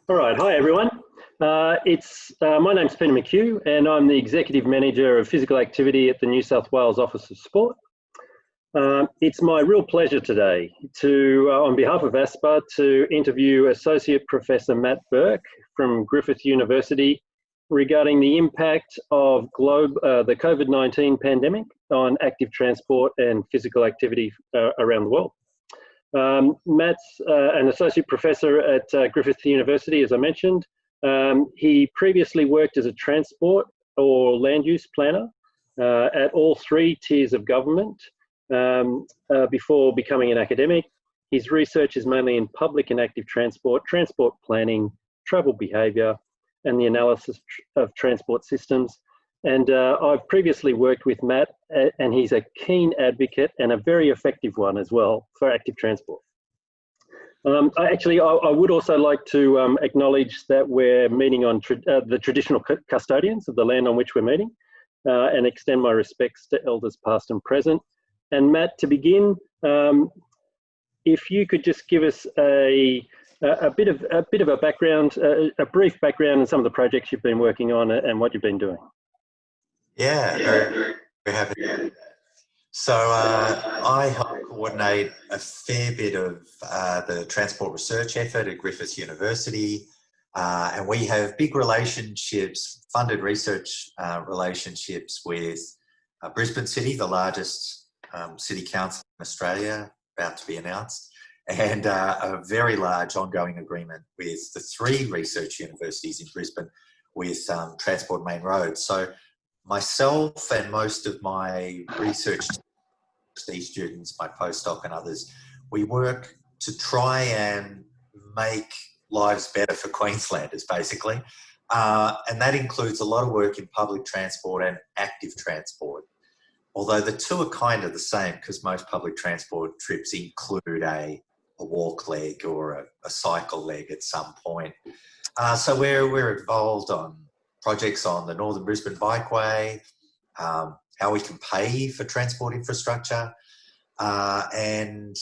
All right, hi everyone. My name's Peter McCue and I'm the Executive Manager of Physical Activity at the New South Wales Office of Sport. It's my real pleasure today to, on behalf of ASPA, to interview Associate Professor Matt Burke from Griffith University regarding the impact of the COVID-19 pandemic on active transport and physical activity around the world. Matt's an associate professor at Griffith University, as I mentioned. He previously worked as a transport or land use planner at all three tiers of government before becoming an academic. His research is mainly in public and active transport, transport planning, travel behaviour, and the analysis of transport systems. And I've previously worked with Matt, and he's a keen advocate and a very effective one as well for active transport. I would also like to acknowledge that we're meeting on the traditional custodians of the land on which we're meeting, and extend my respects to elders past and present. And Matt, to begin, if you could just give us a bit of a background, a brief background on some of the projects you've been working on and what you've been doing. Yeah, very happy to do that. So I help coordinate a fair bit of the transport research effort at Griffith University, and we have big relationships, funded research relationships with Brisbane City, the largest city council in Australia, about to be announced, and a very large ongoing agreement with the three research universities in Brisbane with Transport Main Road. So myself and most of my research students, my postdoc and others, we work to try and make lives better for Queenslanders, basically. And that includes a lot of work in public transport and active transport. Although the two are kind of the same because most public transport trips include a walk leg or a cycle leg at some point. So we're involved on projects on the Northern Brisbane Bikeway, how we can pay for transport infrastructure, and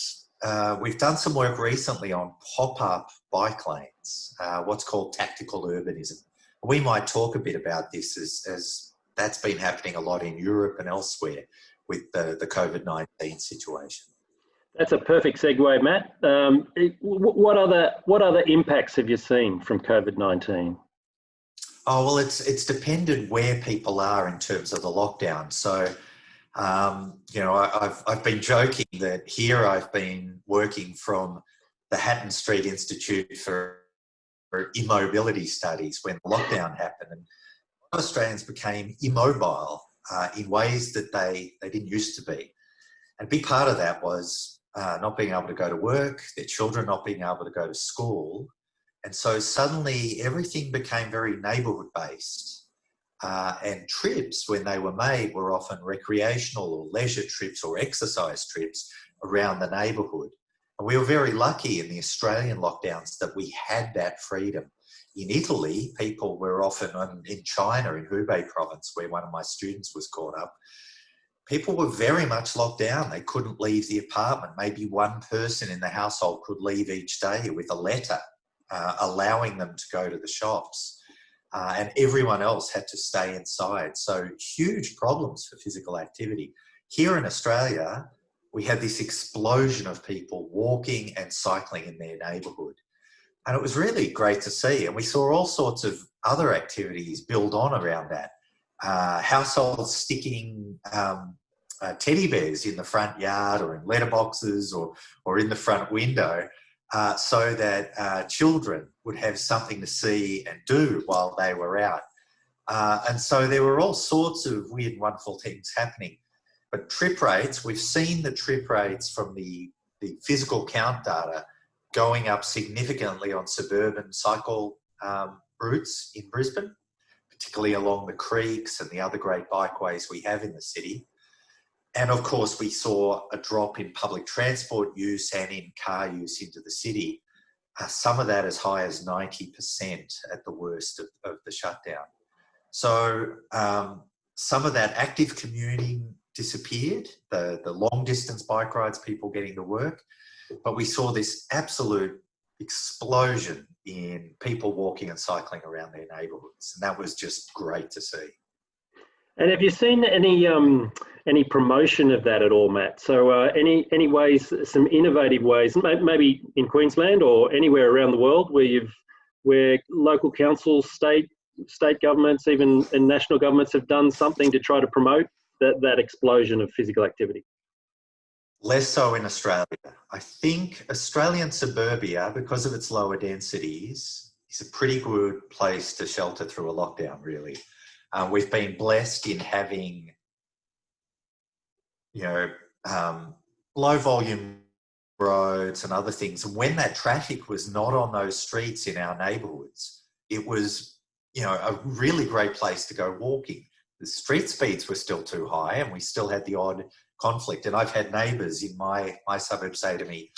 we've done some work recently on pop-up bike lanes, what's called tactical urbanism. We might talk a bit about this as that's been happening a lot in Europe and elsewhere with the COVID-19 situation. That's a perfect segue, Matt. What other impacts have you seen from COVID-19? Oh, well, it's depended where people are in terms of the lockdown. So, you know, I've been joking that here I've been working from the Hatton Street Institute for Immobility Studies when the lockdown happened, and Australians became immobile in ways that they didn't used to be. And a big part of that was not being able to go to work, their children not being able to go to school. And so suddenly everything became very neighbourhood based, and trips, when they were made, were often recreational or leisure trips or exercise trips around the neighbourhood. And we were very lucky in the Australian lockdowns that we had that freedom. In Italy, people were often in China, in Hubei province, where one of my students was caught up. People were very much locked down. They couldn't leave the apartment. Maybe one person in the household could leave each day with a letter allowing them to go to the shops, and everyone else had to stay inside. So huge problems for physical activity. Here in Australia, we had this explosion of people walking and cycling in their neighbourhood. And it was really great to see. And we saw all sorts of other activities build on around that. Households sticking teddy bears in the front yard or in letterboxes or in the front window, so that children would have something to see and do while they were out. And so there were all sorts of weird and wonderful things happening. But trip rates, we've seen the trip rates from the physical count data going up significantly on suburban cycle routes in Brisbane, particularly along the creeks and the other great bikeways we have in the city. And of course, we saw a drop in public transport use and in car use into the city, some of that as high as 90% at the worst of the shutdown. So some of that active commuting disappeared, the long distance bike rides, people getting to work, but we saw this absolute explosion in people walking and cycling around their neighbourhoods. And that was just great to see. And have you seen any promotion of that at all, Matt? So any ways, some innovative ways, maybe in Queensland or anywhere around the world where local councils, state governments, even and national governments have done something to try to promote that explosion of physical activity? Less so in Australia. I think Australian suburbia, because of its lower densities, is a pretty good place to shelter through a lockdown, really. We've been blessed in having, low volume roads and other things. And when that traffic was not on those streets in our neighbourhoods, it was, a really great place to go walking. The street speeds were still too high and we still had the odd conflict. And I've had neighbours in my suburb say to me,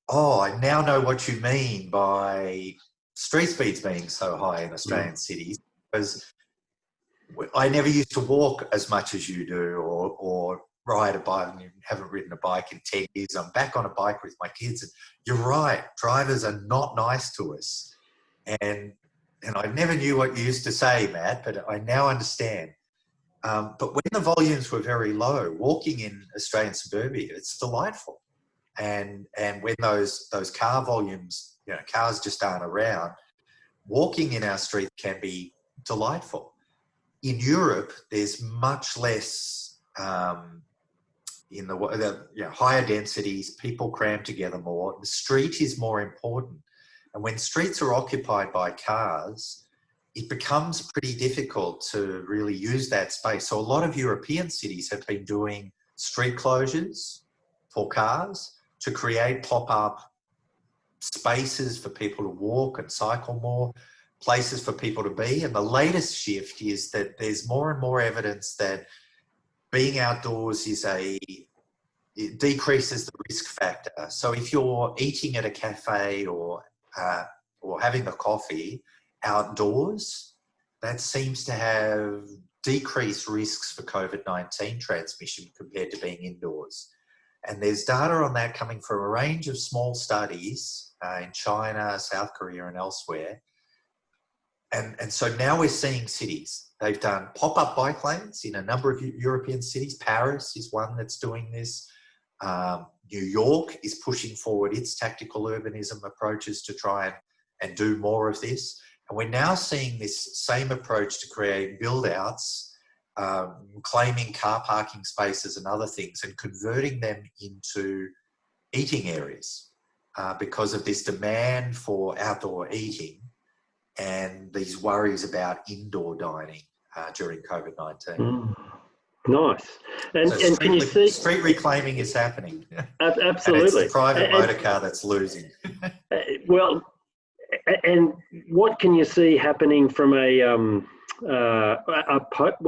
"Oh, I now know what you mean by street speeds being so high in Australian cities, because I never used to walk as much as you do or ride a bike. I haven't ridden a bike in 10 years. I'm back on a bike with my kids. And you're right, drivers are not nice to us." And I never knew what you used to say, Matt, but I now understand. But when the volumes were very low, walking in Australian suburbia, it's delightful. And when those car volumes, cars just aren't around, walking in our street can be delightful. In Europe, there's much less in the higher densities, people cram together more. The street is more important. And when streets are occupied by cars, it becomes pretty difficult to really use that space. So a lot of European cities have been doing street closures for cars to create pop-up spaces for people to walk and cycle more, places for people to be. And the latest shift is that there's more and more evidence that being outdoors it decreases the risk factor. So if you're eating at a cafe or having a coffee outdoors, that seems to have decreased risks for COVID-19 transmission compared to being indoors. And there's data on that coming from a range of small studies in China, South Korea and elsewhere. And so now we're seeing cities. They've done pop-up bike lanes in a number of European cities. Paris is one that's doing this. New York is pushing forward its tactical urbanism approaches to try and do more of this. And we're now seeing this same approach to create build-outs, claiming car parking spaces and other things and converting them into eating areas because of this demand for outdoor eating and these worries about indoor dining during COVID-19. Nice. And so can you see... Street reclaiming is happening. Absolutely. And it's the private motor car that's losing. Well, and what can you see happening from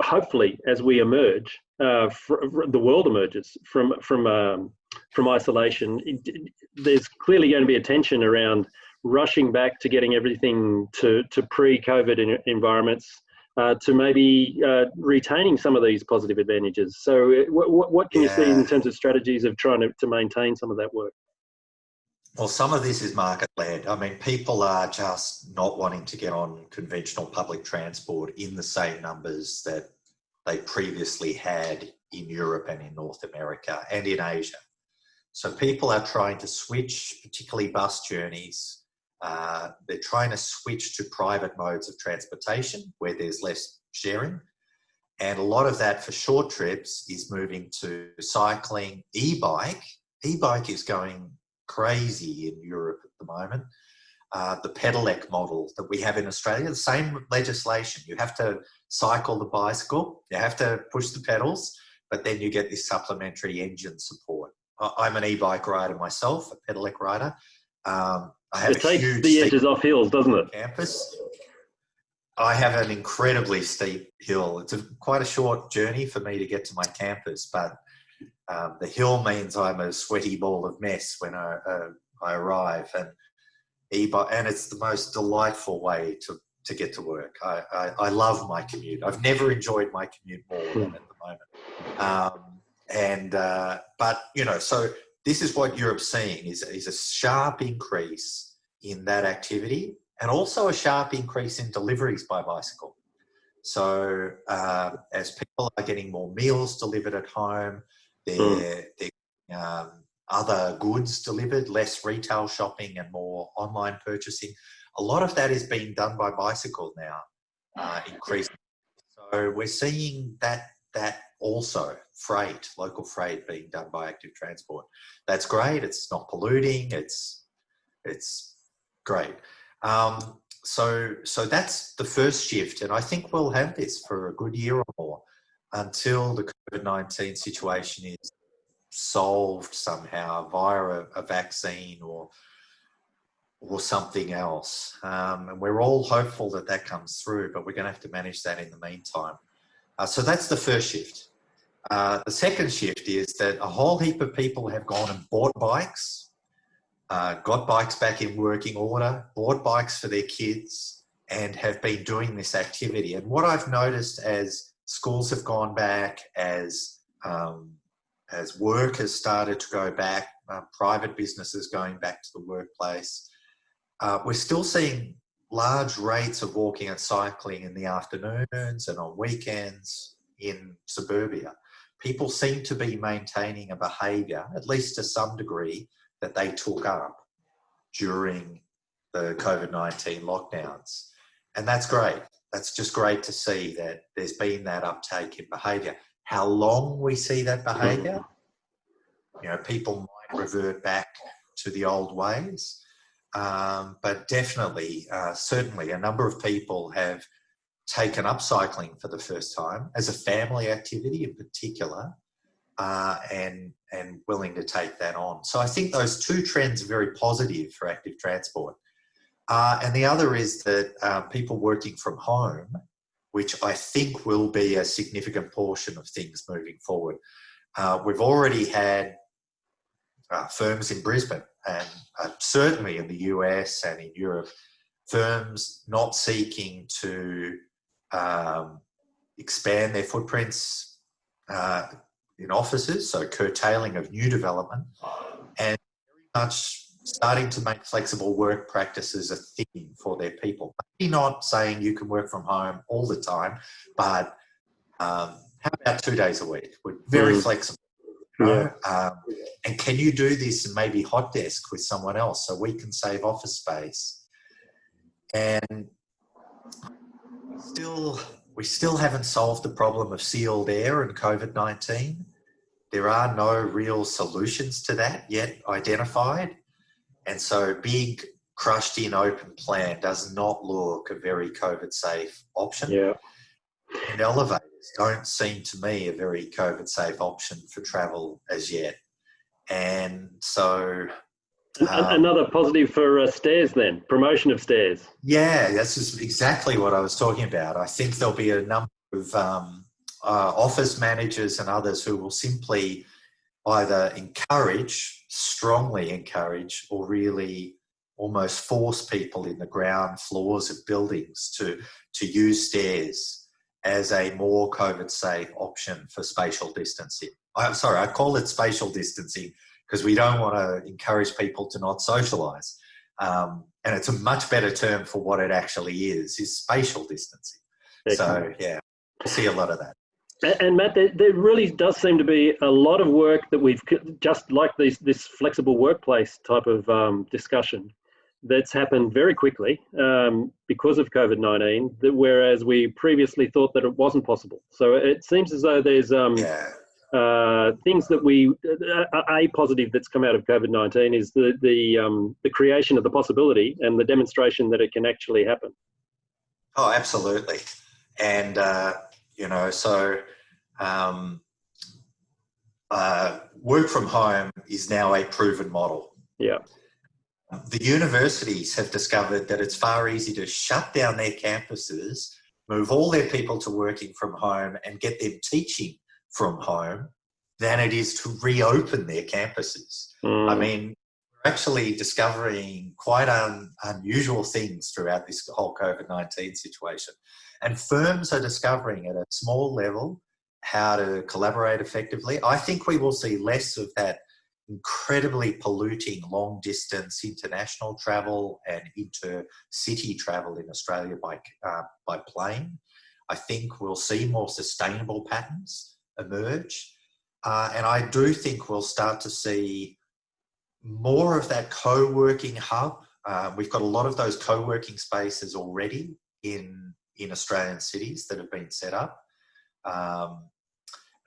hopefully as we emerge, the world emerges from isolation, there's clearly going to be a tension around rushing back to getting everything to pre-COVID environments, to maybe retaining some of these positive advantages. So what can you see in terms of strategies of trying to maintain some of that work? Well, some of this is market-led. I mean, people are just not wanting to get on conventional public transport in the same numbers that they previously had in Europe and in North America and in Asia. So people are trying to switch, particularly bus journeys. They're trying to switch to private modes of transportation where there's less sharing. And a lot of that for short trips is moving to cycling, e-bike. E-bike is going crazy in Europe at the moment. The pedelec model that we have in Australia, the same legislation. You have to cycle the bicycle, you have to push the pedals, but then you get this supplementary engine support. I'm an e-bike rider myself, a pedelec rider. It takes the edges off hills, doesn't it? Campus. I have an incredibly steep hill. It's quite a short journey for me to get to my campus, but the hill means I'm a sweaty ball of mess when I arrive, and it's the most delightful way to get to work. I love my commute. I've never enjoyed my commute more than at the moment. But so this is what Europe's seeing is a sharp increase in that activity, and also a sharp increase in deliveries by bicycle. So as people are getting more meals delivered at home, they're other goods delivered, less retail shopping and more online purchasing. A lot of that is being done by bicycle now, increasing. So we're seeing that also local freight being done by active transport. That's great. It's not polluting. It's great. So that's the first shift, and I think we'll have this for a good year or more until the COVID-19 situation is solved somehow via a vaccine or something else. And we're all hopeful that comes through, but we're going to have to manage that in the meantime. So that's the first shift. The second shift is that a whole heap of people have gone and bought bikes, got bikes back in working order, bought bikes for their kids, and have been doing this activity. And what I've noticed as schools have gone back, as work has started to go back, private businesses going back to the workplace, we're still seeing large rates of walking and cycling in the afternoons and on weekends in suburbia. People seem to be maintaining a behaviour, at least to some degree, that they took up during the COVID-19 lockdowns. And that's great. That's just great to see that there's been that uptake in behaviour. How long we see that behaviour, people might revert back to the old ways. But definitely, certainly a number of people have taken up cycling for the first time as a family activity in particular, and willing to take that on. So I think those two trends are very positive for active transport. And the other is that people working from home, which I think will be a significant portion of things moving forward. We've already had firms in Brisbane and certainly in the US and in Europe, firms not seeking to expand their footprints in offices, so curtailing of new development, and very much starting to make flexible work practices a thing for their people. Maybe not saying you can work from home all the time, but how about 2 days a week? We're very flexible. Yeah. And can you do this and maybe hot desk with someone else so we can save office space? And we still haven't solved the problem of sealed air and COVID-19. There are no real solutions to that yet identified. And so big, crushed in open plan does not look a very COVID safe option. Yeah. And elevators don't seem to me a very COVID safe option for travel as yet. And so another positive for stairs then, promotion of stairs. Yeah, that's just exactly what I was talking about. I think there'll be a number of office managers and others who will simply either strongly encourage, or really almost force people in the ground floors of buildings to use stairs as a more COVID-safe option for spatial distancing. I'm sorry, I call it spatial distancing because we don't want to encourage people to not socialise. And it's a much better term for what it actually is spatial distancing. Excellent. So, yeah, we'll see a lot of that. And Matt, there really does seem to be a lot of work that we've, just like this flexible workplace type of discussion, that's happened very quickly because of COVID-19, whereas we previously thought that it wasn't possible. So it seems as though there's things that a positive that's come out of COVID-19 is the creation of the possibility and the demonstration that it can actually happen. Oh, absolutely. And, so work from home is now a proven model. Yeah. The universities have discovered that it's far easier to shut down their campuses, move all their people to working from home and get them teaching from home than it is to reopen their campuses. I mean, we're actually discovering quite unusual things throughout this whole COVID-19 situation. And firms are discovering at a small level how to collaborate effectively. I think we will see less of that incredibly polluting long distance international travel and intercity travel in Australia by plane. I think we'll see more sustainable patterns emerge. And I do think we'll start to see more of that co-working hub. We've got a lot of those co-working spaces already in Australian cities that have been set up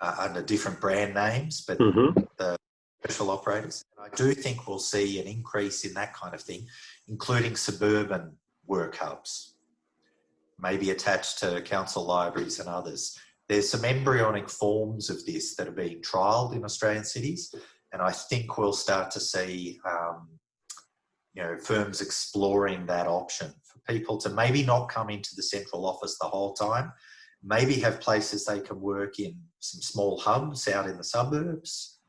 under different brand names, but the commercial operators. And I do think we'll see an increase in that kind of thing, including suburban work hubs, maybe attached to council libraries and others. There's some embryonic forms of this that are being trialled in Australian cities, and I think we'll start to see firms exploring that option for people to maybe not come into the central office the whole time, maybe have places they can work in, some small hubs out in the suburbs.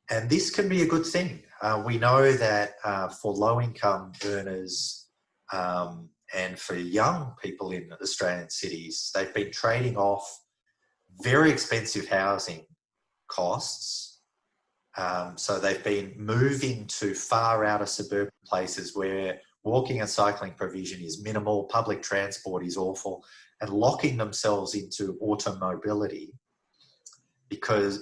And this can be a good thing. We know that for low-income earners and for young people in Australian cities, they've been trading off very expensive housing costs. So they've been moving to far outer suburban places where walking and cycling provision is minimal, public transport is awful, and locking themselves into automobility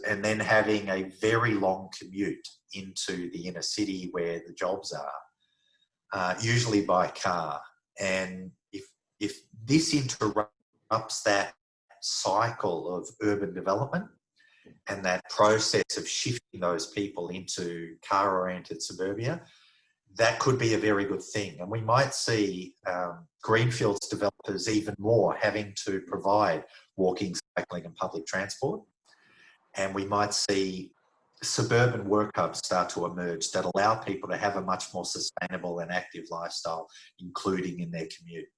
and then having a very long commute into the inner city where the jobs are, usually by car. And if this interrupts that cycle of urban development and that process of shifting those people into car-oriented suburbia, that could be a very good thing. And we might see greenfields developers even more having to provide walking, cycling and public transport. And we might see suburban work hubs start to emerge that allow people to have a much more sustainable and active lifestyle, including in their commute.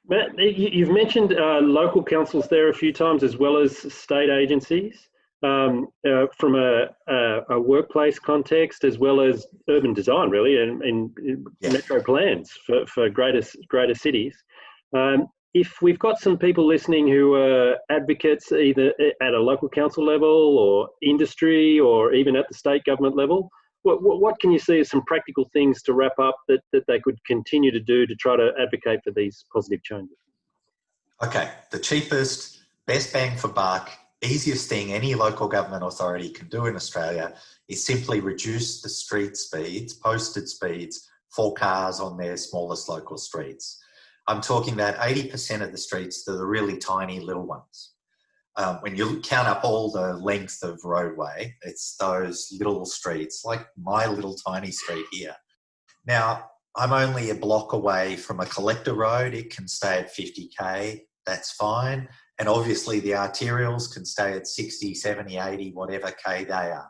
Matt, you've mentioned local councils there a few times, as well as state agencies, from a workplace context, as well as urban design, really, and metro plans for greater cities. If we've got some people listening who are advocates either at a local council level or industry or even at the state government level, what can you see as some practical things to wrap up that they could continue to do to try to advocate for these positive changes? Okay, the cheapest, best bang for buck, easiest thing any local government authority can do in Australia is simply reduce the street speeds, posted speeds, for cars on their smallest local streets. I'm talking about 80% of the streets that are really tiny little ones. When you count up all the length of roadway, it's those little streets, like my little tiny street here. Now, I'm only a block away from a collector road. It can stay at 50k, that's fine. And obviously the arterials can stay at 60, 70, 80, whatever k they are.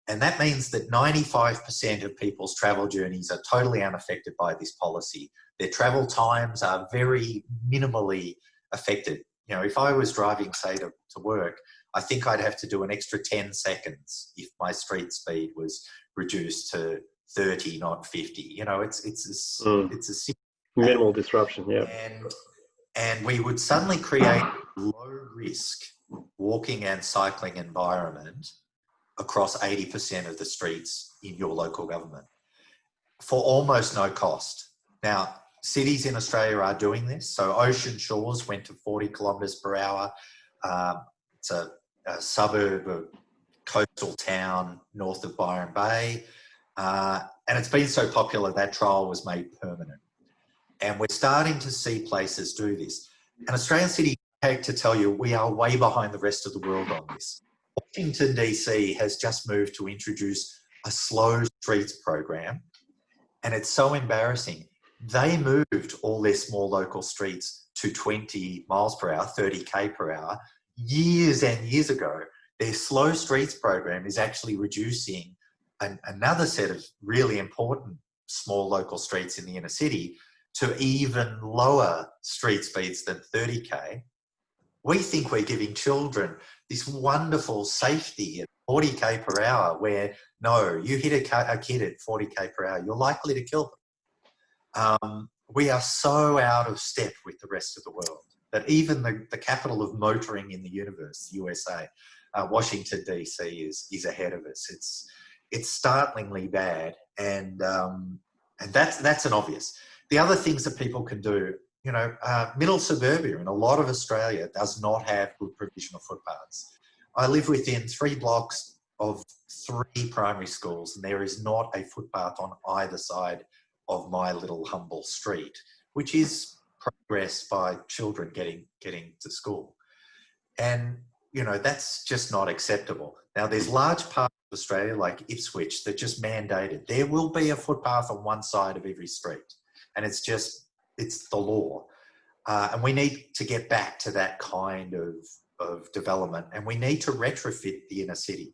And that means that 95% of people's travel journeys are totally unaffected by this policy. Their travel times are very minimally affected. You know, if I was driving, say, to work, I think I'd have to do an extra 10 seconds if my street speed was reduced to 30, not 50. You know, it's a minimal disruption, yeah. And we would suddenly create a low-risk walking and cycling environment across 80% of the streets in your local government for almost no cost. Now, cities in Australia are doing this. So Ocean Shores went to 40 kilometres per hour. It's a suburb of coastal town north of Byron Bay. And it's been so popular that trial was made permanent. And we're starting to see places do this. And Australian cities, I hate to tell you, we are way behind the rest of the world on this. Washington, DC has just moved to introduce a slow streets program. And it's so embarrassing. They moved all their small local streets to 20 miles per hour, 30k per hour, years and years ago. Their slow streets program is actually reducing another set of really important small local streets in the inner city to even lower street speeds than 30k. We think we're giving children this wonderful safety at 40k per hour where, no, you hit a kid at 40k per hour, you're likely to kill them. We are so out of step with the rest of the world that even the capital of motoring in the universe, the USA, Washington, DC, is ahead of us. it's startlingly bad, and that's an obvious. The other things that people can do, you know, middle suburbia in a lot of Australia does not have good provision of footpaths. I live within 3 blocks of 3 primary schools, and there is not a footpath on either side of my little humble street, which is progress by children getting to school. And, you know, that's just not acceptable. Now, there's large parts of Australia, like Ipswich, that just mandated there will be a footpath on one side of every street. And it's the law. And we need to get back to that kind of development. And we need to retrofit the inner city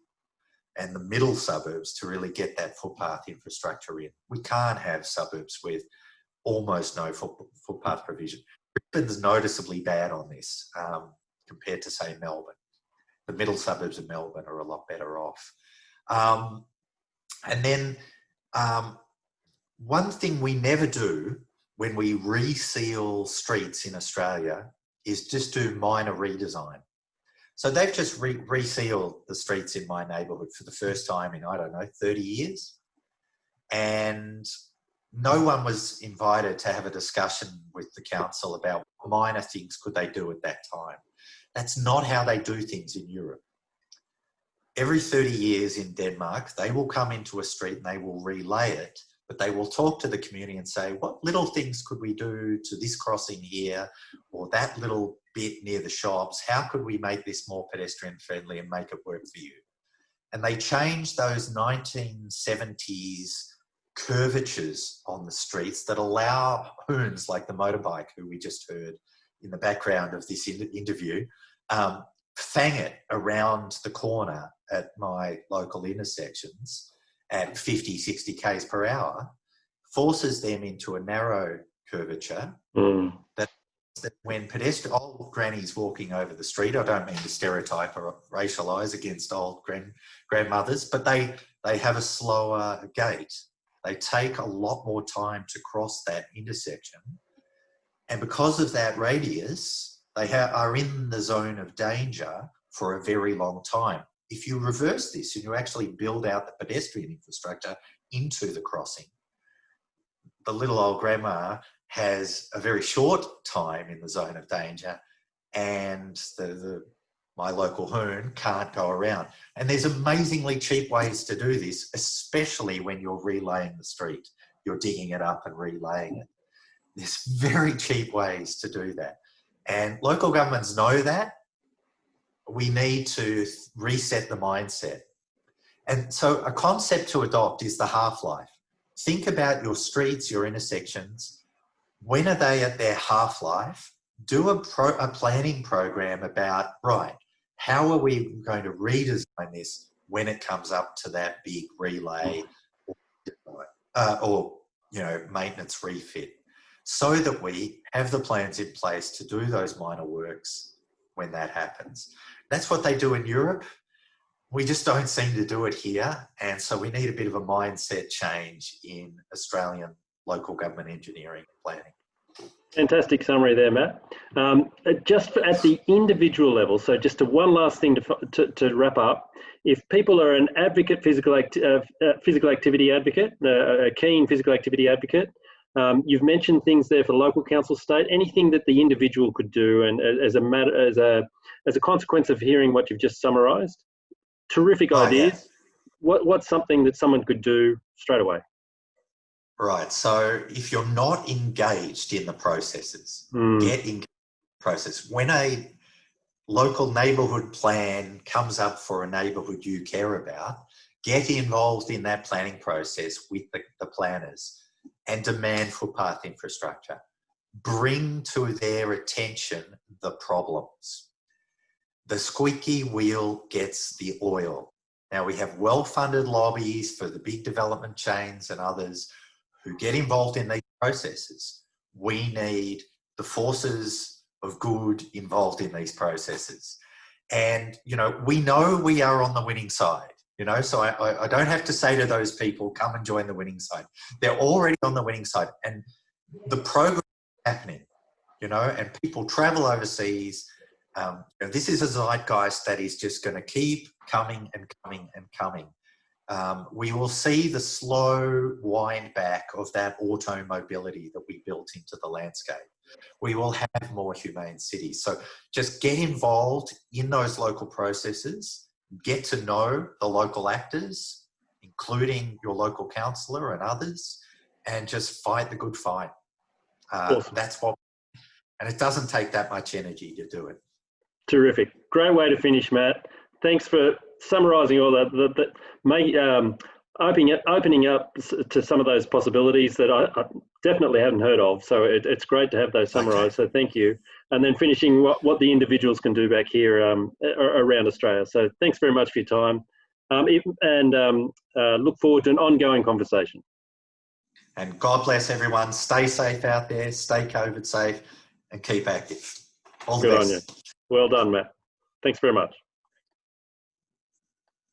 and the middle suburbs to really get that footpath infrastructure in. We can't have suburbs with almost no footpath provision. Brisbane's noticeably bad on this compared to, say, Melbourne. The middle suburbs of Melbourne are a lot better off. And then one thing we never do when we reseal streets in Australia is just do minor redesign. So they've just resealed the streets in my neighbourhood for the first time in, I don't know, 30 years. And no one was invited to have a discussion with the council about what minor things could they do at that time. That's not how they do things in Europe. Every 30 years in Denmark, they will come into a street and they will relay it, but they will talk to the community and say, what little things could we do to this crossing here or that little bit near the shops? How could we make this more pedestrian friendly and make it work for you? And they changed those 1970s curvatures on the streets that allow hoons like the motorbike, who we just heard in the background of this interview, fang it around the corner at my local intersections at 50, 60 k's per hour, forces them into a narrow curvature that when old grannies walking over the street, I don't mean to stereotype or racialise against old grandmothers, but they have a slower gait. They take a lot more time to cross that intersection. And because of that radius, they are in the zone of danger for a very long time. If you reverse this and you actually build out the pedestrian infrastructure into the crossing, the little old grandma has a very short time in the zone of danger, and my local hoon can't go around. And there's amazingly cheap ways to do this, especially when you're relaying the street. You're digging it up and relaying it. There's very cheap ways to do that. And local governments know that. We need to reset the mindset. And so a concept to adopt is the half-life. Think about your streets, your intersections. When are they at their half-life? Do a planning program about, right, how are we going to redesign this when it comes up to that big relay or maintenance refit, so that we have the plans in place to do those minor works when that happens. That's what they do in Europe. We just don't seem to do it here. And so we need a bit of a mindset change in Australian local government engineering and planning. Fantastic summary there, Matt. Just at the individual level, so just one last thing to wrap up. If people are an advocate, physical activity advocate, a keen physical activity advocate, you've mentioned things there for local council, state, anything that the individual could do, and as a consequence of hearing what you've just summarised, terrific ideas. Yeah. What's something that someone could do straight away? Right. So if you're not engaged in the processes, get engaged in the process. When a local neighbourhood plan comes up for a neighbourhood you care about, get involved in that planning process with the planners and demand footpath infrastructure. Bring to their attention the problems. The squeaky wheel gets the oil. Now, we have well-funded lobbies for the big development chains and others who get involved in these processes. We need the forces of good involved in these processes. And, we know we are on the winning side, so I don't have to say to those people, come and join the winning side. They're already on the winning side. And the program is happening, and people travel overseas. This is a zeitgeist that is just going to keep coming and coming and coming. we will see the slow wind back of that auto mobility that we built into the landscape. We will have more humane cities. So just get involved in those local processes, get to know the local actors, including your local councillor and others, and just fight the good fight. Awesome. And it doesn't take that much energy to do it. Terrific. Great way to finish, Matt. Thanks for summarising all that, opening up to some of those possibilities that I definitely hadn't heard of. So it's great to have those summarised. Okay. So thank you. And then finishing what the individuals can do back here around Australia. So thanks very much for your time, look forward to an ongoing conversation. And God bless everyone. Stay safe out there. Stay COVID safe and keep active. All the best. Good on you. Well done, Matt. Thanks very much.